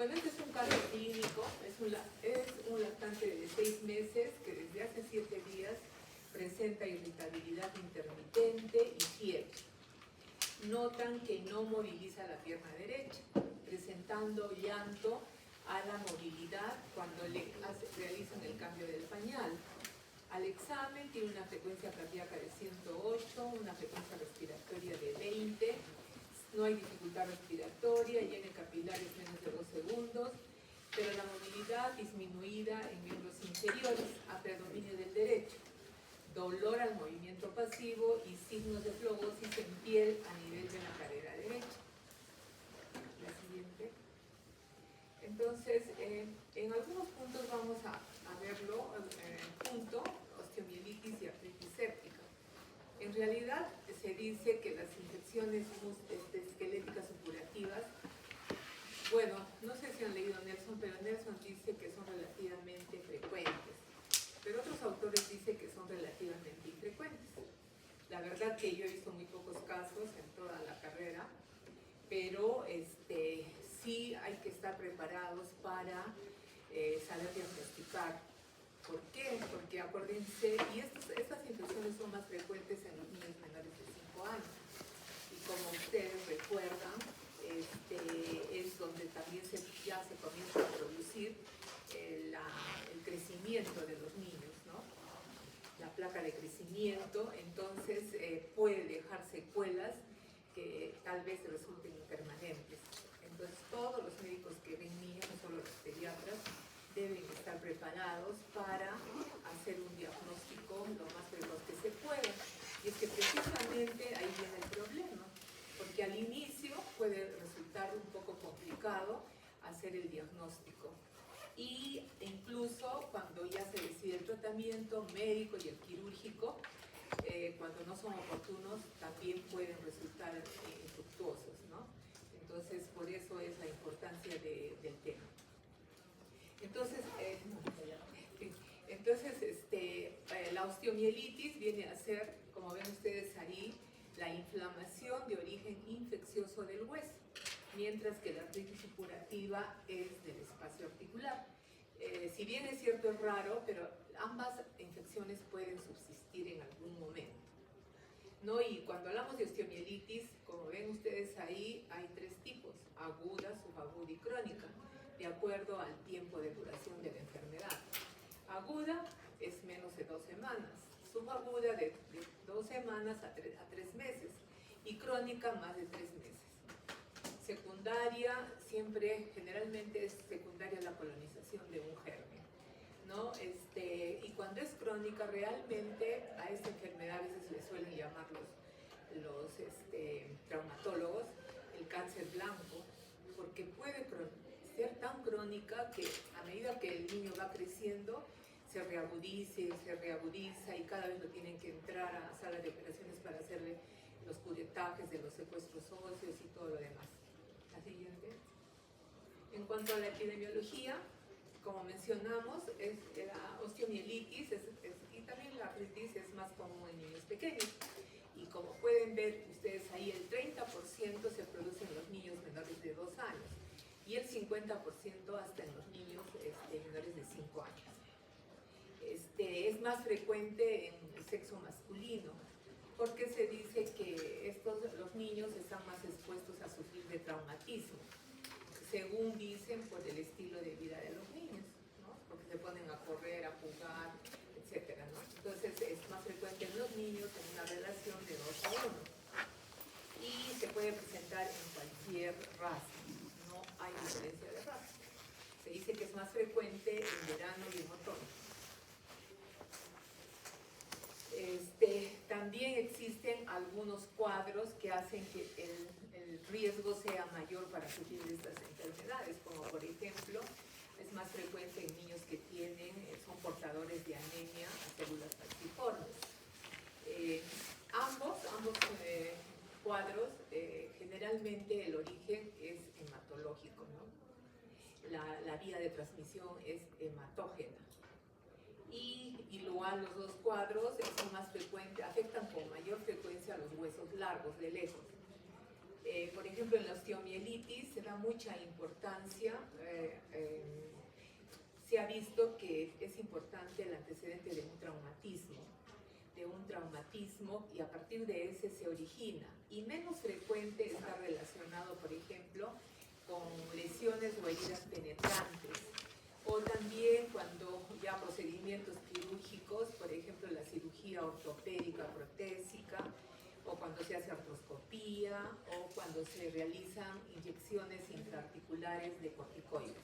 Bueno, este es un caso clínico, es un lactante de 6 meses que desde hace 7 días presenta irritabilidad intermitente y fiebre. Notan que no moviliza la pierna derecha, presentando llanto a la movilidad cuando realizan el cambio del pañal. Al examen tiene una frecuencia cardíaca de 108, una frecuencia respiratoria de 20, no hay dificultad respiratoria, llene capilares menos de 2 segundos, pero la movilidad disminuida en miembros inferiores a predominio del derecho, dolor al movimiento pasivo y signos de flogosis en piel a nivel de la cadera derecha. La siguiente. Entonces, en algunos puntos vamos a verlo, punto, osteomielitis y artritis séptica. En realidad se dice que las infecciones esqueléticas supurativas, bueno, no sé si han leído Nelson, pero Nelson dice que son relativamente frecuentes, pero otros autores dicen que son relativamente infrecuentes. La verdad que yo he visto muy pocos casos en toda la carrera, pero sí hay que estar preparados para saber diagnosticar. ¿Por qué? Porque acuérdense, y estas infecciones son más frecuentes en los niños menores de 5 años. Y como ustedes recuerdan, es donde también ya se comienza a producir el crecimiento de los niños, ¿no? La placa de crecimiento, entonces puede dejar secuelas que tal vez resulten permanentes. Entonces todos los médicos que ven niños, no solo los pediatras, deben estar preparados para hacer un diagnóstico lo más precoz que se pueda. Y es que precisamente ahí viene el problema, porque al inicio puede resultar un poco complicado hacer el diagnóstico. Y incluso cuando ya se decide el tratamiento médico y el quirúrgico, cuando no son oportunos, también pueden resultar infructuosos, ¿no? Entonces, por eso es la importancia del tema. Entonces, la osteomielitis viene a ser, como ven ustedes ahí, la inflamación de origen infeccioso del hueso, mientras que la artritis supurativa es del espacio articular. Si bien es cierto, es raro, pero ambas infecciones pueden subsistir en algún momento, ¿no? Y cuando hablamos de osteomielitis, como ven ustedes ahí, hay 3 tipos: aguda, subaguda y crónica, de acuerdo al tiempo de duración de la enfermedad. Aguda es menos de 2 semanas, subaguda de 2 semanas a 3 meses y crónica más de 3 meses. Secundaria, generalmente es secundaria la colonización de un germen, ¿no? Y cuando es crónica, realmente a esta enfermedad a veces le suelen llamar los traumatólogos el cáncer blanco, porque puede ser tan crónica que a medida que el niño va creciendo se reagudiza y cada vez lo tienen que entrar a sala de operaciones para hacerle los curetajes de los secuestros óseos y todo lo demás. La siguiente. En cuanto a la epidemiología, como mencionamos, la osteomielitis y también la artritis es más común en niños pequeños. Y como pueden ver ustedes ahí, el 30% se produce en los niños menores de 2 años y el 50% hasta en los niños menores de 5 años. Es más frecuente en el sexo masculino, porque se dice que los niños están más expuestos a sufrir de traumatismo, según dicen por el estilo de vida de los niños, ¿no? Porque se ponen a correr, a jugar, etc., ¿no? Entonces es más frecuente en los niños en una relación de 2 a 1 y se puede presentar en cualquier raza, no hay diferencia de raza. Se dice que es más frecuente en verano y en otoño. También existen algunos cuadros que hacen que el riesgo sea mayor para sufrir de estas enfermedades, como por ejemplo, es más frecuente en niños que son portadores de anemia a células falciformes. Ambos cuadros, generalmente el origen es hematológico, ¿no? La vía de transmisión es hematógena. Y igual los 2 cuadros son más frecuentes, afectan con mayor frecuencia a los huesos largos de lejos. Por ejemplo, en la osteomielitis se da mucha importancia, se ha visto que es importante el antecedente de un traumatismo y a partir de ese se origina. Y menos frecuente está relacionado, por ejemplo, con lesiones o heridas penetrantes. O también cuando ya procedimientos quirúrgicos, por ejemplo la cirugía ortopédica protésica, o cuando se hace artroscopía, o cuando se realizan inyecciones intraarticulares de corticoides,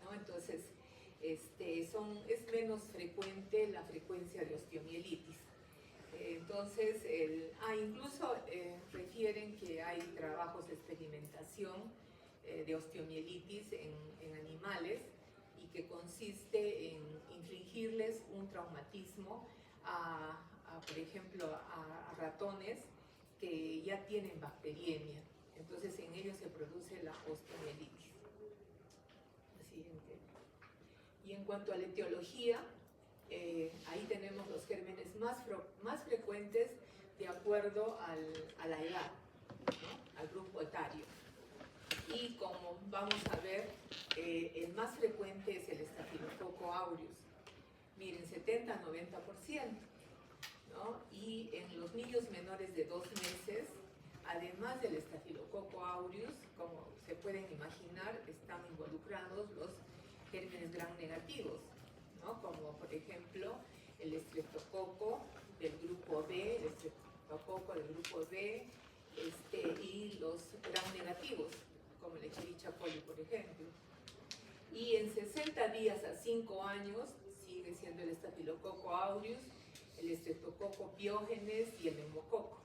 ¿no? Entonces, es menos frecuente la frecuencia de osteomielitis. Entonces, incluso refieren que hay trabajos de experimentación de osteomielitis en animales y que consiste en infligirles un traumatismo por ejemplo, a ratones que ya tienen bacteriemia. Entonces, en ellos se produce la osteomielitis. Siguiente. Y en cuanto a la etiología, ahí tenemos los gérmenes más frecuentes de acuerdo a la edad, ¿no? Al grupo etario. Y como vamos a ver, el más frecuente es el Staphylococcus aureus. Miren, 70-90%. ¿no? Y en los niños menores de 2 meses, además del Staphylococcus aureus, como se pueden imaginar, están involucrados los gérmenes gram negativos, ¿no? Como por ejemplo el estreptococo del grupo B, el estreptococo del grupo B, y los gram negativos, como el Escherichia coli, por ejemplo. Y en 60 días a 5 años sigue siendo el Staphylococcus aureus, el Streptococcus pyogenes y el neumococo.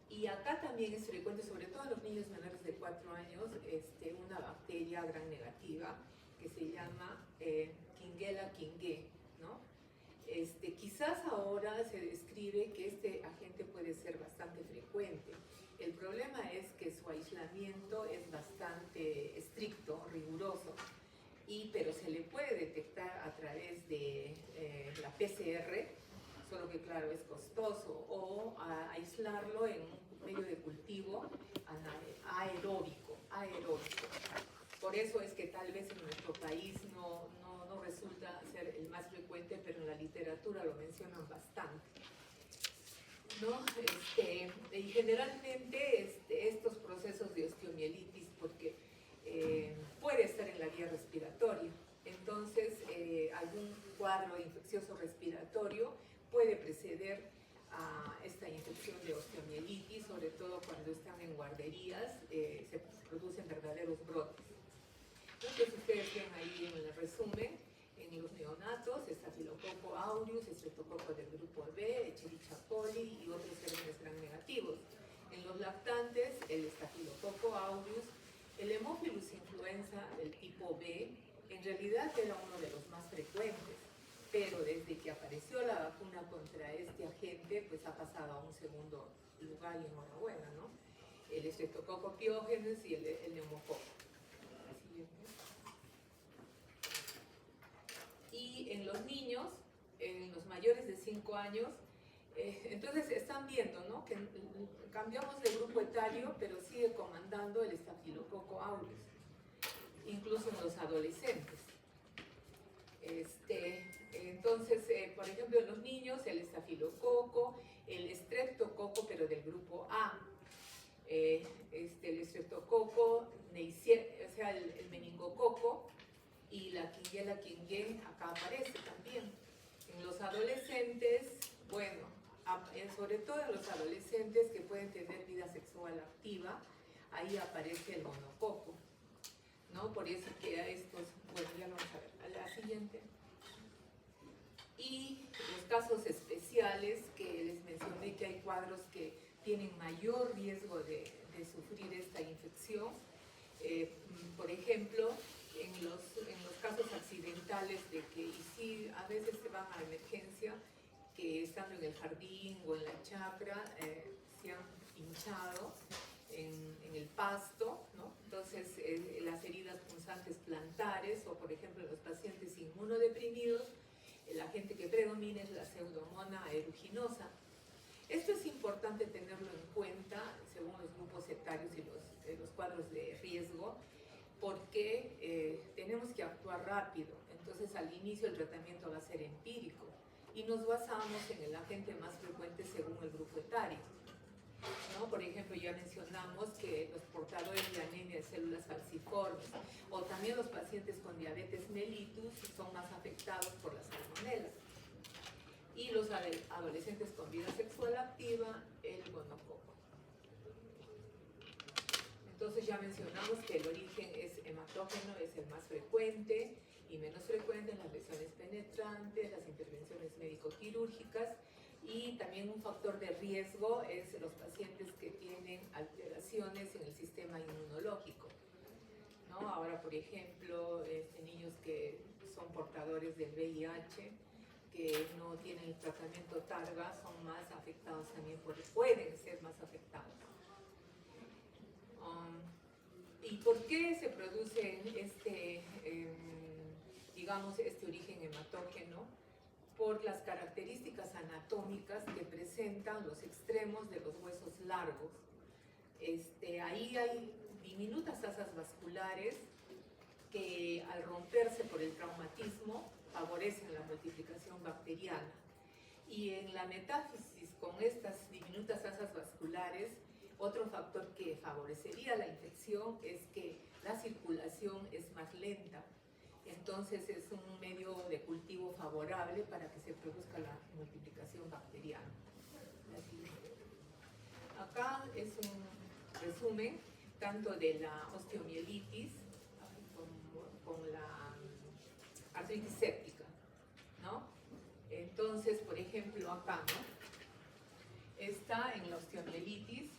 Y acá también es frecuente, sobre todo en los niños menores de 4 años, una bacteria gram negativa que se llama Kingella kingae, ¿no? Quizás ahora se describe que este agente puede ser bastante frecuente. El problema es que su aislamiento es bastante estricto, riguroso, pero se le puede detectar a través de la PCR, solo que claro es costoso, o aislarlo en un medio de cultivo aeróbico. Por eso es que tal vez en nuestro país no resulta ser el más frecuente, pero en la literatura lo mencionan bastante, ¿no? Y generalmente estos procesos de osteomielitis, porque puede estar en la vía respiratoria, entonces algún cuadro infeccioso respiratorio puede preceder a esta infección de osteomielitis, sobre todo cuando están en guarderías, se producen verdaderos brotes. Entonces ustedes ven ahí en el resumen, en los neonatos, Staphylococcus aureus, Streptococcus del grupo B, Escherichia coli y otros gérmenes gram negativos. En los lactantes, el Staphylococcus aureus, el Haemophilus influenza del tipo B, en realidad era uno de los más frecuentes, pero desde que apareció la vacuna contra este agente, pues ha pasado a un segundo lugar y enhorabuena, ¿no? El Streptococcus pyogenes y el neumococo. Y en los niños, en los mayores de 5 años, entonces están viendo, ¿no? Que cambiamos de grupo etario, pero sigue comandando el Staphylococcus aureus, incluso en los adolescentes. Entonces, por ejemplo, en los niños, el estafilococo, el streptococo, pero del grupo A, el streptococo, o sea, el meningococo y la Kingella kingae acá aparece también. En los adolescentes, bueno, sobre todo en los adolescentes que pueden tener vida sexual activa, ahí aparece el monococo, ¿no? Por eso que a estos, bueno, ya lo vamos a ver, a la siguiente. Y los casos especiales que les mencioné, que hay cuadros que tienen mayor riesgo de sufrir esta infección. Por ejemplo, en los casos accidentales de que, y sí, a veces se van a emergencia, que estando en el jardín o en la chacra, se han hinchado en el pasto, ¿no? Entonces, las heridas punzantes plantares, o por ejemplo, en los pacientes inmunodeprimidos, el agente que predomina es la Pseudomonas aeruginosa. Esto es importante tenerlo en cuenta según los grupos etarios prioritarios y los cuadros de riesgo, porque tenemos que actuar rápido. Entonces, al inicio el tratamiento va a ser empírico y nos basamos en el agente más frecuente según el grupo etario, ¿no? Por ejemplo, ya mencionamos que los portadores de anemia de células falciformes o también los pacientes con diabetes mellitus son más afectados por la salmonela. Y los adolescentes con vida sexual activa, el gonococo. Entonces ya mencionamos que el origen es hematógeno, es el más frecuente, y menos frecuentes las lesiones penetrantes, las intervenciones médico-quirúrgicas, y también un factor de riesgo es los pacientes que tienen alteraciones en el sistema inmunológico, ¿no? Ahora, por ejemplo, niños que son portadores del VIH, que no tienen el tratamiento TARGA, son más afectados también, pueden ser más afectados. ¿Y por qué se produce digamos, este origen hematógeno? Por las características anatómicas que presentan los extremos de los huesos largos. Ahí hay diminutas asas vasculares que al romperse por el traumatismo favorecen la multiplicación bacteriana. Y en la metáfisis con estas diminutas asas vasculares, otro factor que favorecería la infección es que la circulación es más lenta. Entonces es un medio de cultivo favorable para que se produzca la multiplicación bacteriana. Acá es un resumen tanto de la osteomielitis con la artritis séptica, ¿no? Entonces, por ejemplo, acá, ¿no? Está en la osteomielitis.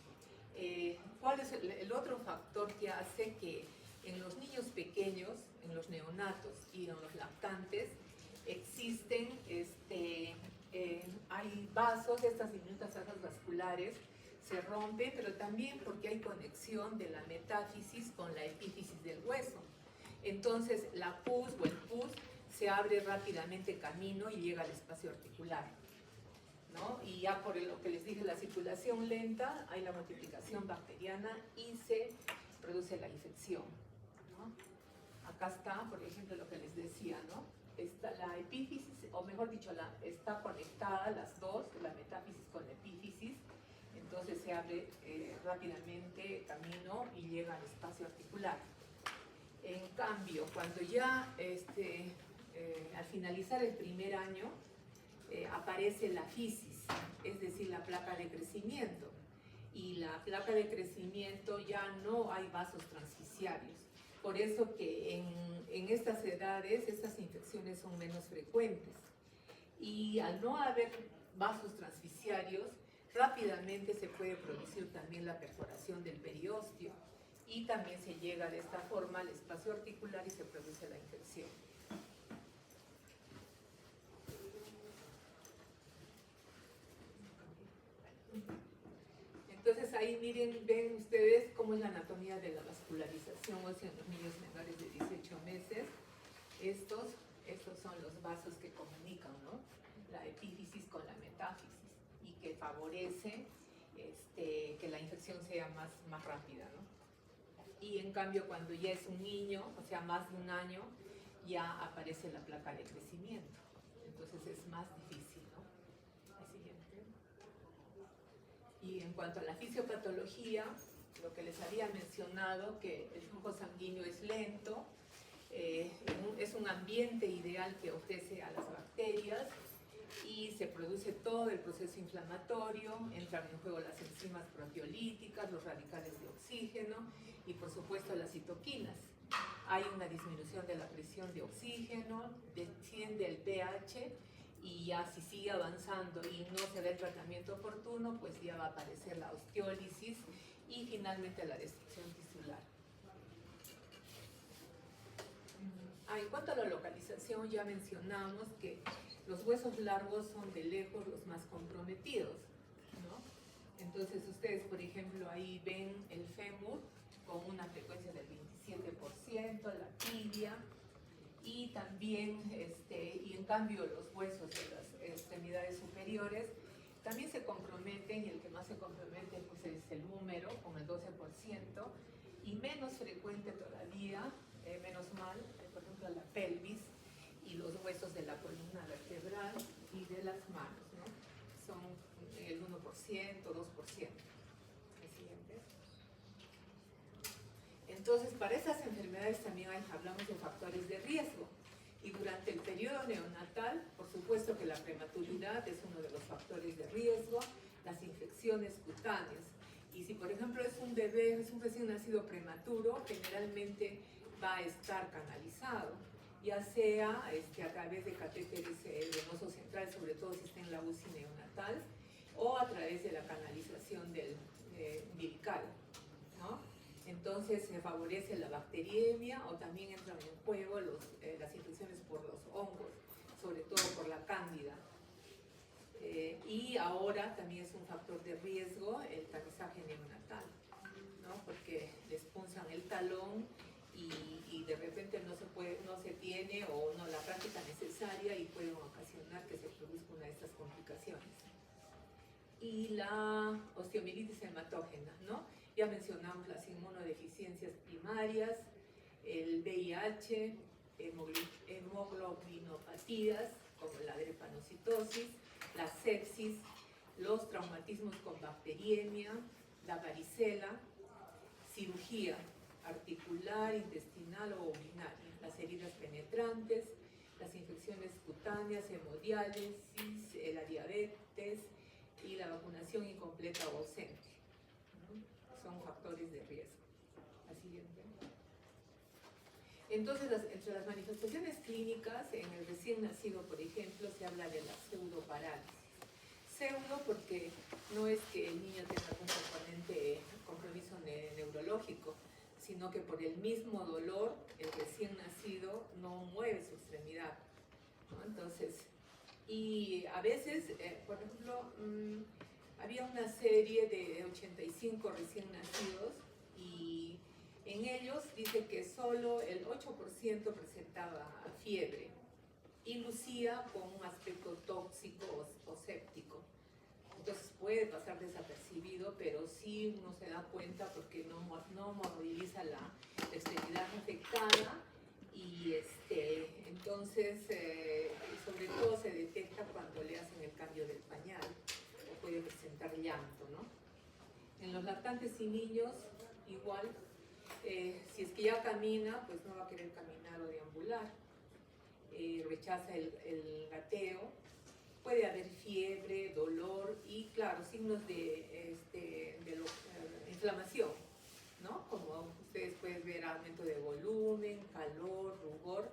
¿Cuál es el otro factor que hace que en los niños pequeños, en los neonatos y en los lactantes, existen, hay vasos, estas diminutas asas vasculares se rompen, pero también porque hay conexión de la metáfisis con la epífisis del hueso. Entonces la pus o el pus se abre rápidamente camino y llega al espacio articular, ¿no? Y ya por lo que les dije, la circulación lenta, hay la multiplicación bacteriana y se produce la infección, ¿no? Acá está, por ejemplo, lo que les decía, ¿no? Está la epífisis, o mejor dicho, está conectada las dos, la metáfisis con la epífisis, entonces se abre rápidamente camino y llega al espacio articular. En cambio, cuando ya al finalizar el primer año, aparece la fisis, es decir, la placa de crecimiento. Y la placa de crecimiento ya no hay vasos transficiarios. Por eso que en estas edades, estas infecciones son menos frecuentes. Y al no haber vasos transficiarios, rápidamente se puede producir también la perforación del periósteo. Y también se llega de esta forma al espacio articular y se produce la infección. Entonces ahí miren, ven ustedes cómo es la anatomía de la vascularización ósea en los niños menores de 18 meses. Estos son los vasos que comunican, ¿no? La epífisis con la metáfisis y que favorecen que la infección sea más rápida, ¿no? Y en cambio cuando ya es un niño, o sea más de un año, ya aparece la placa de crecimiento. Entonces es más difícil, ¿no? El siguiente. Y en cuanto a la fisiopatología, lo que les había mencionado, que el flujo sanguíneo es lento, es un ambiente ideal que ofrece a las bacterias y se produce todo el proceso inflamatorio, entran en juego las enzimas proteolíticas, los radicales de oxígeno y por supuesto las citoquinas. Hay una disminución de la presión de oxígeno, desciende el pH y ya si sigue avanzando y no se da el tratamiento oportuno, pues ya va a aparecer la osteólisis y finalmente la destrucción tisular. En cuanto a la localización, ya mencionamos que los huesos largos son de lejos los más comprometidos, ¿no? Entonces ustedes, por ejemplo, ahí ven el fémur con una frecuencia del 27%, la tibia, y también, y en cambio los huesos de las extremidades superiores también se comprometen, y el que más se compromete pues, es el húmero con el 12%, y menos frecuente todavía, menos mal, por ejemplo, la pelvis y los huesos de la columna vertebral y de las manos, ¿no? Son el 1%, 2%. El siguiente. Entonces, para esas enfermedades también hablamos de factores de riesgo. Y durante el periodo neonatal, por supuesto que la prematuridad es uno de los factores de riesgo, las infecciones cutáneas. Y si, por ejemplo, es un bebé, es un recién nacido prematuro, generalmente va a estar canalizado, ya sea a través de catéteres venosos centrales, sobre todo si está en la UCI neonatal, o a través de la canalización del umbilical, ¿no? Entonces se favorece la bacteriemia, o también entran en juego las infecciones por los hongos, sobre todo por la cándida. Y ahora también es un factor de riesgo el tamizaje neonatal, ¿no? Porque les punzan el talón y de repente no se tiene o no la práctica necesaria y pueden ocasionar que se produzca una de estas complicaciones. Y la osteomielitis hematógena, ¿no? Ya mencionamos las inmunodeficiencias primarias, el VIH, hemoglobinopatías como la drepanocitosis, la sepsis, los traumatismos con bacteriemia, la varicela, cirugía articular, intestinal o urinaria, las heridas penetrantes, las infecciones cutáneas, hemodiálisis, la diabetes y la vacunación incompleta o ausente, ¿no? Son factores de riesgo. La siguiente. Entonces, entre las manifestaciones clínicas, en el recién nacido, por ejemplo, se habla de la pseudoparálisis. Pseudo porque no es que el niño tenga algún compromiso neurológico, sino que por el mismo dolor, el recién nacido no mueve su extremidad, ¿no? Entonces, y a veces, por ejemplo, había una serie de 85 recién nacidos y en ellos dice que solo el 8% presentaba fiebre y lucía con un aspecto tóxico o séptico. Entonces puede pasar desapercibido, pero sí uno se da cuenta porque no moviliza la extremidad afectada y entonces sobre todo se detecta cuando le hacen el cambio del pañal o puede presentar llanto, ¿no? En los lactantes y niños igual, si es que ya camina, pues no va a querer caminar o deambular, rechaza el gateo, puede haber fiebre, dolor y claro, signos de inflamación, ¿no? Como ustedes pueden ver, aumento de volumen, calor, rugor,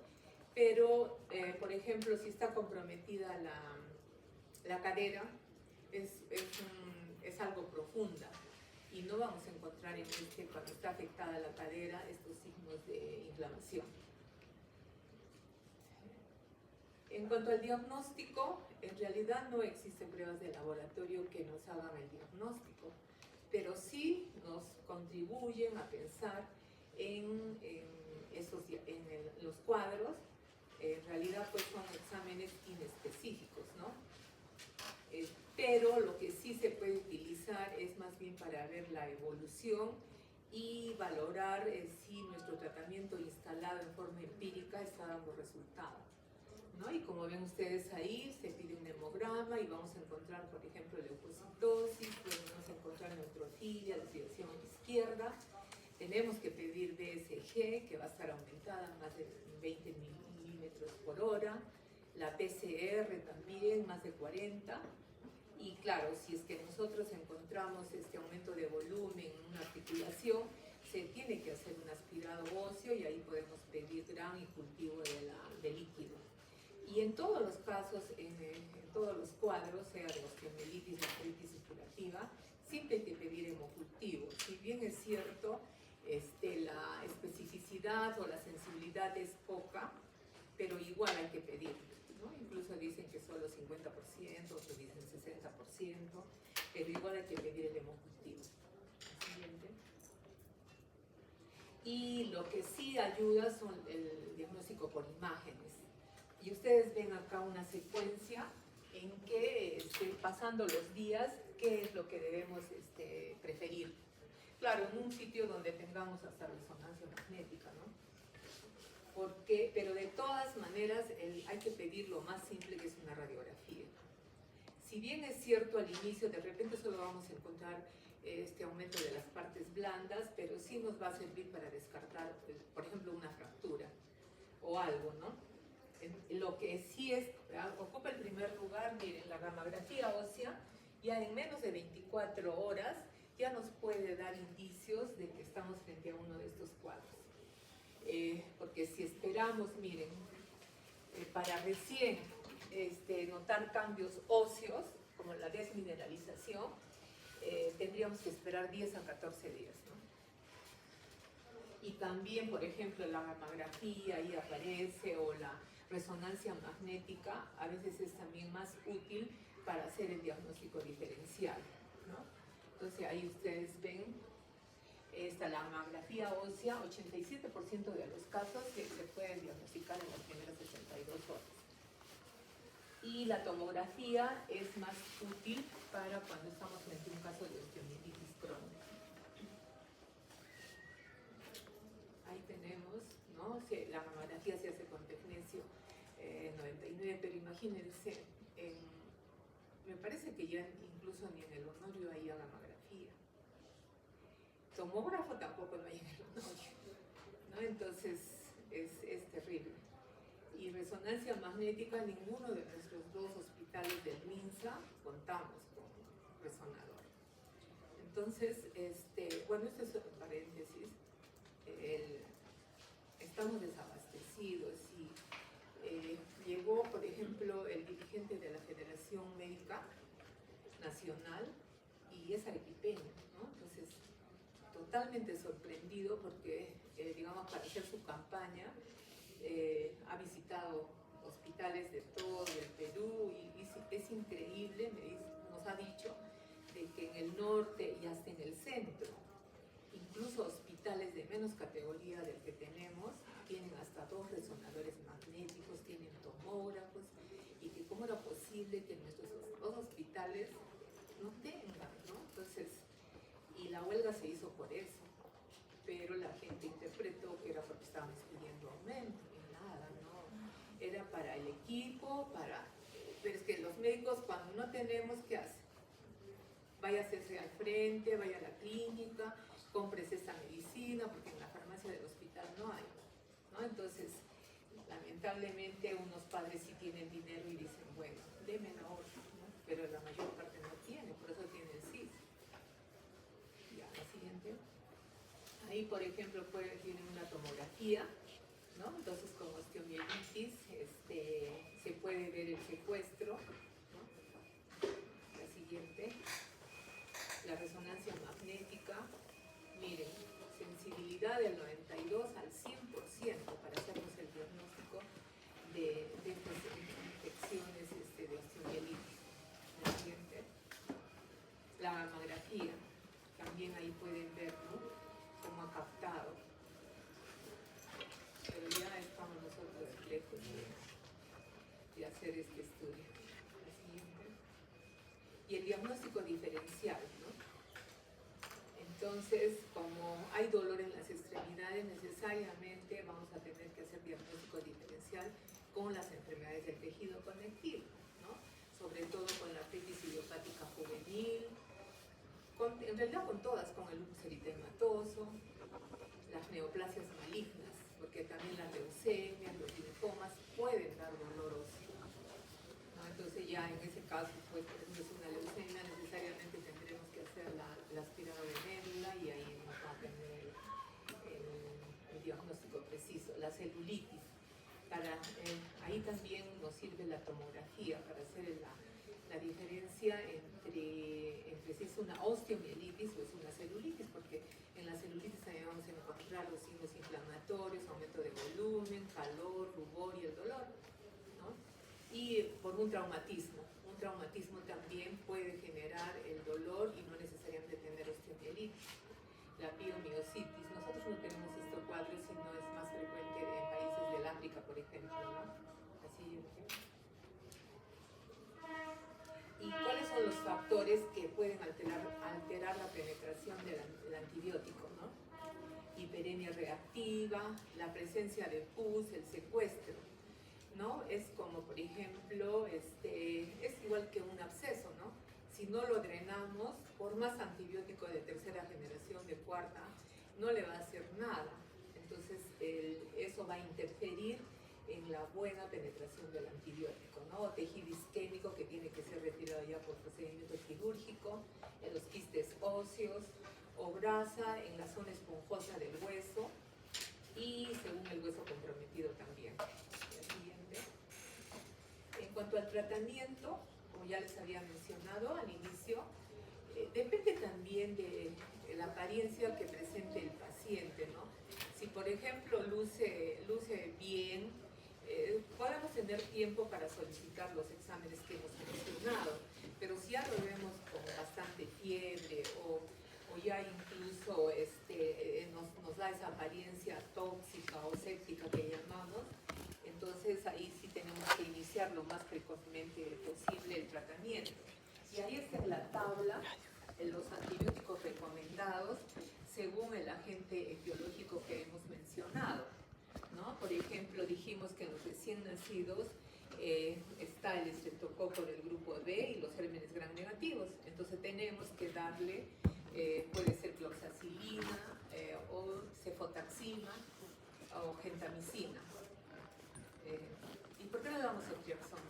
pero por ejemplo, si está comprometida la cadera, es algo profunda y no vamos a encontrar cuando está afectada la cadera estos signos de inflamación. En cuanto al diagnóstico, en realidad no existen pruebas de laboratorio que nos hagan el diagnóstico, pero sí nos contribuyen a pensar en los cuadros. En realidad pues son exámenes inespecíficos, ¿no? Pero lo que sí se puede utilizar es más bien para ver la evolución y valorar si nuestro tratamiento instalado en forma empírica está dando resultados, ¿no? Y como ven ustedes ahí, se pide un hemograma y vamos a encontrar, por ejemplo, leucocitosis, podemos encontrar neutrofilia, desviación izquierda. Tenemos que pedir BSG, que va a estar aumentada a más de 20 milímetros por hora. La PCR también, más de 40. Y claro, si es que nosotros encontramos este aumento de volumen en una articulación, se tiene que hacer un aspirado óseo y ahí podemos pedir gran y cultivo de líquido. Y en todos los casos, en todos los cuadros, sea de osteomielitis, artritis supurativa, siempre hay que pedir hemocultivo. Si bien es cierto, la especificidad o la sensibilidad es poca, pero igual hay que pedir, ¿no? Incluso dicen que solo 50%, otros dicen 60%, pero igual hay que pedir el hemocultivo. Siguiente. Y lo que sí ayuda son el diagnóstico por imágenes. Y ustedes ven acá una secuencia en que pasando los días, qué es lo que debemos preferir. Claro, en un sitio donde tengamos hasta resonancia magnética, ¿no? Porque, pero de todas maneras hay que pedir lo más simple, que es una radiografía. Si bien es cierto al inicio, de repente solo vamos a encontrar este aumento de las partes blandas, pero sí nos va a servir para descartar, por ejemplo, una fractura o algo, ¿no? Lo que sí ocupa el primer lugar, miren, la gamografía ósea, ya en menos de 24 horas ya nos puede dar indicios de que estamos frente a uno de estos cuadros. Porque si esperamos, miren, para recién notar cambios óseos, como la desmineralización, tendríamos que esperar 10 a 14 días, ¿no? Y también, por ejemplo, la gamografía ahí aparece, o la resonancia magnética, a veces es también más útil para hacer el diagnóstico diferencial, ¿no? Entonces ahí ustedes ven la gamografía ósea, 87% de los casos que se puede diagnosticar en las primeras 72 horas. Y la tomografía es más útil para cuando estamos frente a un caso de osteomielitis crónica. Ahí tenemos, ¿no? La gamografía se hace con tecnecio 99, pero imagínense, me parece que ya incluso ni en el Honorio hay gamografía. Tomógrafo tampoco no hay en el Honorio, ¿no? Entonces es terrible. Y resonancia magnética, ninguno de nuestros dos hospitales del MINSA contamos con resonador. Entonces, bueno, esto es un paréntesis. Estamos desabastecidos y llegó, por ejemplo, el dirigente de la Federación Médica Nacional y es arequipeño, ¿no? Entonces, totalmente sorprendido porque, digamos, para hacer su campaña, ha visitado hospitales de todo el Perú y es increíble, nos ha dicho, de que en el norte y hasta en el centro, incluso hospitales de menos categoría del que tenemos, tienen hasta 2 resonadores magnéticos, tienen tomógrafos, y que cómo era posible que nuestros 2 hospitales no tengan, ¿no? Entonces, y la huelga se hizo por eso, pero la gente interpretó que era porque estábamos pidiendo aumento, y nada, ¿no? Era para el equipo, pero es que los médicos cuando no tenemos, ¿qué hacen? Vaya a hacerse al frente, vaya a la clínica, compres esta medicina, porque en la farmacia del hospital no hay, ¿no? Entonces, lamentablemente, unos padres sí tienen dinero y dicen, bueno, denme ahora, ¿no? Pero la mayor parte no tiene, por eso tienen CIS. Ya, la siguiente. Ahí, por ejemplo, tienen una tomografía, ¿no? Entonces, con osteomielitis se puede ver el secuestro, ¿no? La siguiente. La resonancia magnética, miren, sensibilidad del 92 al 100% para hacernos el diagnóstico de estas infecciones de osteomielitis. La siguiente. La gamografía, también ahí pueden ver, ¿no?, cómo ha captado. Pero ya estamos nosotros lejos de hacer este estudio. La siguiente. Y el diagnóstico diferencial, ¿no? Entonces, como hay dolor en las extremidades, necesariamente vamos a tener que hacer diagnóstico diferencial con las enfermedades del tejido conectivo, ¿no? Sobre todo con la artritis idiopática juvenil, en realidad con todas, con el lupus eritematoso, las neoplasias malignas, porque también las leucemias, los linfomas pueden dar dolor óseo, ¿no? Entonces ya en ese caso, pues, por ejemplo, es una leucemia, necesariamente tendremos que hacer la aspirada de médula y ahí nos va a tener el diagnóstico preciso. La celulitis, ahí también nos sirve la tomografía para hacer la diferencia entre si es una osteomielitis o es una celulitis, porque en la celulitis también vamos a encontrar los signos inflamatorios, aumento de volumen, calor, rubor y el dolor, ¿no? Y por un traumatismo también puede generar el dolor y no necesariamente tener osteomielitis. La piomiositis, nosotros no tenemos estos cuadros, sino es más frecuente en países del África, por ejemplo, ¿no? Así. ¿Y cuáles son los factores que pueden alterar la penetración del antibiótico? invasiva, la presencia de pus, el secuestro, ¿no? Es como, por ejemplo, es igual que un absceso, ¿no? Si no lo drenamos, por más antibiótico de tercera generación, de cuarta, no le va a hacer nada. Entonces, eso va a interferir en la buena penetración del antibiótico, ¿no? Tejido isquémico que tiene que ser retirado ya por procedimiento quirúrgico, en los quistes óseos, o grasa en la zona esponjosa del hueso y según el hueso comprometido también. El siguiente. En cuanto al tratamiento, como ya les había mencionado al inicio, depende también de la apariencia que presente el paciente, ¿no? Si por ejemplo luce bien, podemos tener tiempo para solicitar los exámenes que hemos mencionado, pero si ya lo vemos con bastante fiebre o ya incluso nos da esa apariencia tóxica o séptica que llamamos, entonces ahí sí tenemos que iniciar lo más precozmente posible el tratamiento. Y ahí está en la tabla los antibióticos recomendados según el agente etiológico que hemos mencionado, ¿no? Por ejemplo, dijimos que en los recién nacidos está el estreptococo del grupo B y los gérmenes gram negativos. Entonces tenemos que darle, puede ser cloxacilina o cefotaxima o gentamicina. ¿Y por qué no le damos ceftriaxona?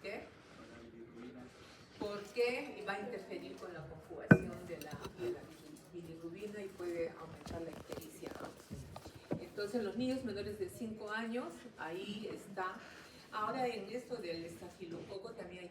¿Qué? Porque va a interferir con la conjugación de la bilirrubina y puede aumentar la ictericia. Entonces, los niños menores de 5 años, ahí está. Ahora, en esto del estafilococo también hay